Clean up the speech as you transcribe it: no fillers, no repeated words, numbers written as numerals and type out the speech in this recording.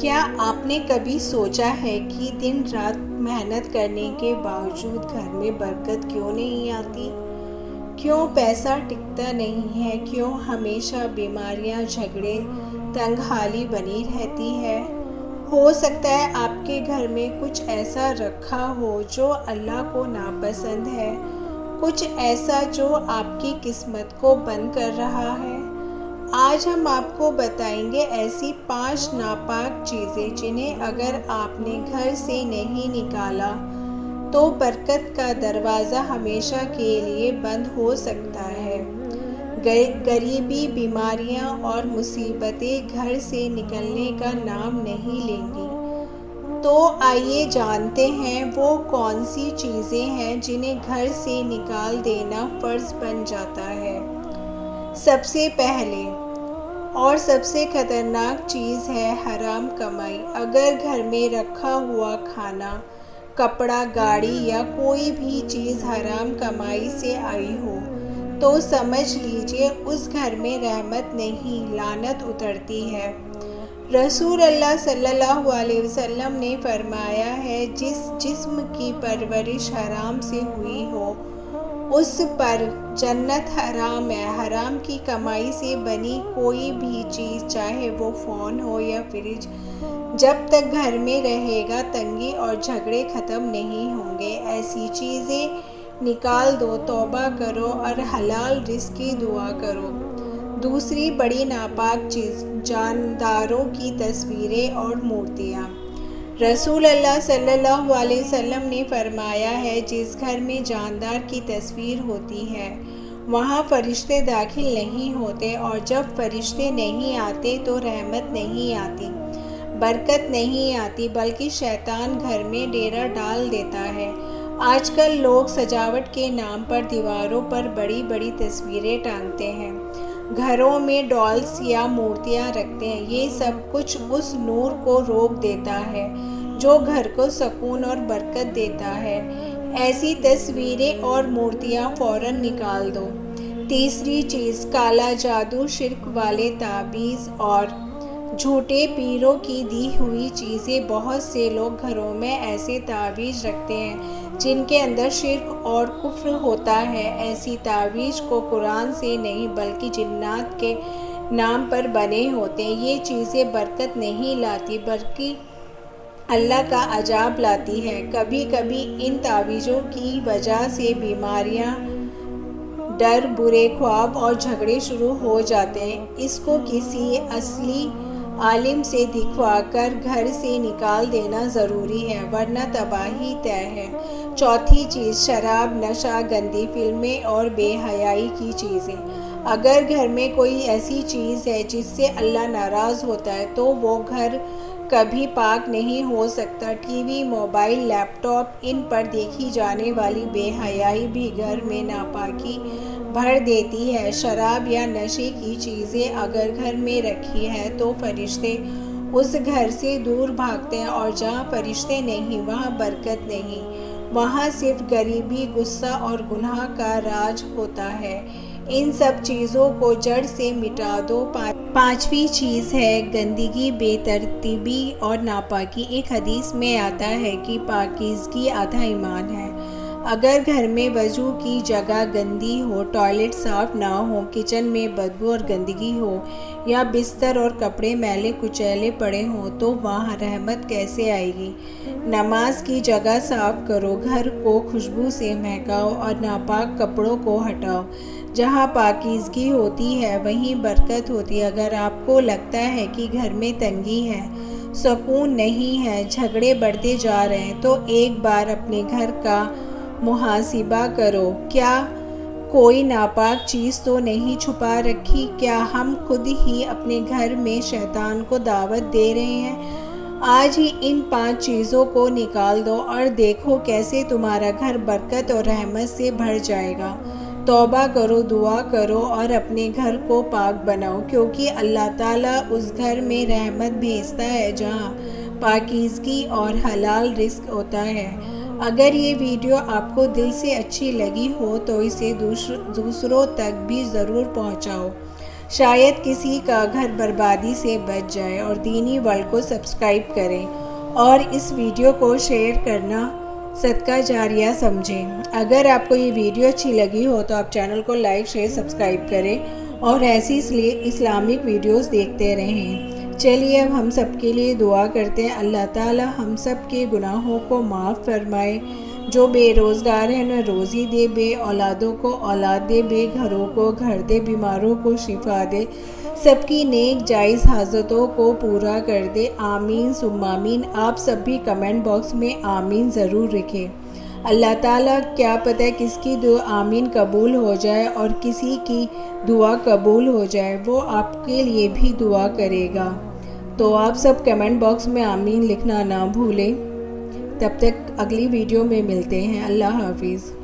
کیا آپ نے کبھی سوچا ہے کہ دن رات محنت کرنے کے باوجود گھر میں برکت کیوں نہیں آتی؟ کیوں پیسہ ٹکتا نہیں ہے؟ کیوں ہمیشہ بیماریاں، جھگڑے، تنگ حالی بنی رہتی ہے؟ ہو سکتا ہے آپ کے گھر میں کچھ ایسا رکھا ہو جو اللہ کو ناپسند ہے، کچھ ایسا جو آپ کی قسمت کو بند کر رہا ہے۔ آج ہم آپ کو بتائیں گے ایسی 5 ناپاک چیزیں جنہیں اگر آپ نے گھر سے نہیں نکالا تو برکت کا دروازہ ہمیشہ کے لیے بند ہو سکتا ہے۔ غریبی، بیماریاں اور مصیبتیں گھر سے نکلنے کا نام نہیں لیں گی۔ تو آئیے جانتے ہیں وہ کون سی چیزیں ہیں جنہیں گھر سے نکال دینا فرض بن جاتا ہے۔ سب سے پہلے اور سب سے خطرناک چیز ہے حرام کمائی۔ اگر گھر میں رکھا ہوا کھانا، کپڑا، گاڑی یا کوئی بھی چیز حرام کمائی سے آئی ہو تو سمجھ لیجیے اس گھر میں رحمت نہیں، لعنت اترتی ہے۔ رسول اللہ صلی اللہ علیہ وسلم نے فرمایا ہے، جس جسم کی پرورش حرام سے ہوئی ہو اس پر جنت حرام ہے۔ حرام کی کمائی سے بنی کوئی بھی چیز، چاہے وہ فون ہو یا فریج، جب تک گھر میں رہے گا تنگی اور جھگڑے ختم نہیں ہوں گے۔ ایسی چیزیں نکال دو، توبہ کرو اور حلال رزق کی دعا کرو۔ دوسری بڑی ناپاک چیز، جانداروں کی تصویریں اور مورتیاں۔ رسول اللہ صلی اللہ علیہ وسلم نے فرمایا ہے، جس گھر میں جاندار کی تصویر ہوتی ہے وہاں فرشتے داخل نہیں ہوتے، اور جب فرشتے نہیں آتے تو رحمت نہیں آتی، برکت نہیں آتی، بلکہ شیطان گھر میں ڈیرا ڈال دیتا ہے۔ آج کل لوگ سجاوٹ کے نام پر دیواروں پر بڑی بڑی تصویریں ٹانگتے ہیں، گھروں میں ڈالز یا مورتیاں رکھتے ہیں۔ یہ سب کچھ اس نور کو روک دیتا ہے جو گھر کو سکون اور برکت دیتا ہے۔ ایسی تصویریں اور مورتیاں فوراً نکال دو۔ تیسری چیز، کالا جادو، شرک والے تعویذ اور جھوٹے پیروں کی دی ہوئی چیزیں۔ بہت سے لوگ گھروں میں ایسے تعویذ رکھتے ہیں جن کے اندر شرک اور کفر ہوتا ہے۔ ایسی تعویذ کو قرآن سے نہیں بلکہ جنات کے نام پر بنے ہوتے ہیں۔ یہ چیزیں برکت نہیں لاتی بلکہ اللہ کا عذاب لاتی ہے۔ کبھی کبھی ان تعویذوں کی وجہ سے بیماریاں، ڈر، برے خواب اور جھگڑے شروع ہو جاتے ہیں۔ اس کو کسی اصلی عالم سے دکھوا کر گھر سے نکال دینا ضروری ہے، ورنہ تباہی طے ہے۔ چوتھی چیز، شراب، نشہ، گندی فلمیں اور بے حیائی کی چیزیں۔ اگر گھر میں کوئی ایسی چیز ہے جس سے اللہ ناراض ہوتا ہے تو وہ گھر کبھی پاک نہیں ہو سکتا۔ ٹی وی، موبائل، لیپ ٹاپ، ان پر دیکھی جانے والی بے حیائی بھی گھر میں ناپاکی بھر دیتی ہے۔ شراب یا نشے کی چیزیں اگر گھر میں رکھی ہے تو فرشتے اس گھر سے دور بھاگتے ہیں، اور جہاں فرشتے نہیں وہاں برکت نہیں، وہاں صرف غریبی، غصہ اور گناہ کا راج ہوتا ہے۔ ان سب چیزوں کو جڑ سے مٹا دو۔ پانچویں چیز ہے گندگی، بے ترتیبی اور ناپاکی۔ ایک حدیث میں آتا ہے کہ پاکیزگی آدھا ایمان ہے۔ اگر گھر میں وضو کی جگہ گندی ہو، ٹوائلٹ صاف نہ ہو، کچن میں بدبو اور گندگی ہو، یا بستر اور کپڑے میلے کچیلے پڑے ہوں تو وہاں رحمت کیسے آئے گی؟ نماز کی جگہ صاف کرو، گھر کو خوشبو سے مہکاؤ اور ناپاک کپڑوں کو ہٹاؤ۔ جہاں پاکیزگی ہوتی ہے وہیں برکت ہوتی ہے۔ اگر آپ کو لگتا ہے کہ گھر میں تنگی ہے، سکون نہیں ہے، جھگڑے بڑھتے جا رہے ہیں تو ایک بار اپنے گھر کا محاسبہ کرو۔ کیا کوئی ناپاک چیز تو نہیں چھپا رکھی؟ کیا ہم خود ہی اپنے گھر میں شیطان کو دعوت دے رہے ہیں؟ آج ہی ان 5 چیزوں کو نکال دو اور دیکھو کیسے تمہارا گھر برکت اور رحمت سے بھر جائے گا۔ توبہ کرو، دعا کرو اور اپنے گھر کو پاک بناؤ، کیونکہ اللہ تعالیٰ اس گھر میں رحمت بھیجتا ہے جہاں پاکیزگی اور حلال رزق ہوتا ہے۔ اگر یہ ویڈیو آپ کو دل سے اچھی لگی ہو تو اسے دوسروں تک بھی ضرور پہنچاؤ۔ شاید کسی کا گھر بربادی سے بچ جائے، اور دینی ورلڈ کو سبسکرائب کریں اور اس ویڈیو کو شیئر کرنا صدقہ جاریہ سمجھیں۔ اگر آپ کو یہ ویڈیو اچھی لگی ہو تو آپ چینل کو لائک، شیئر، سبسکرائب کریں اور ایسی اسلامک ویڈیوز دیکھتے رہیں۔ چلیے اب ہم سب کے لیے دعا کرتے ہیں۔ اللہ تعالی ہم سب کے گناہوں کو معاف فرمائے۔ جو بے روزگار ہیں انہیں روزی دے، بے اولادوں کو اولاد دے، بے گھروں کو گھر دے، بیماروں کو شفا دے، سب کی نیک جائز حاجتوں کو پورا کر دے۔ آمین ثم آمین۔ آپ سب بھی کمنٹ باکس میں آمین ضرور لکھیں۔ اللہ تعالیٰ کیا پتہ کس کی دعا آمین قبول ہو جائے اور کسی کی دعا قبول ہو جائے، وہ آپ کے لیے بھی دعا کرے گا۔ تو آپ سب کمنٹ باکس میں آمین لکھنا نہ بھولیں۔ تب تک اگلی ویڈیو میں ملتے ہیں۔ اللہ حافظ۔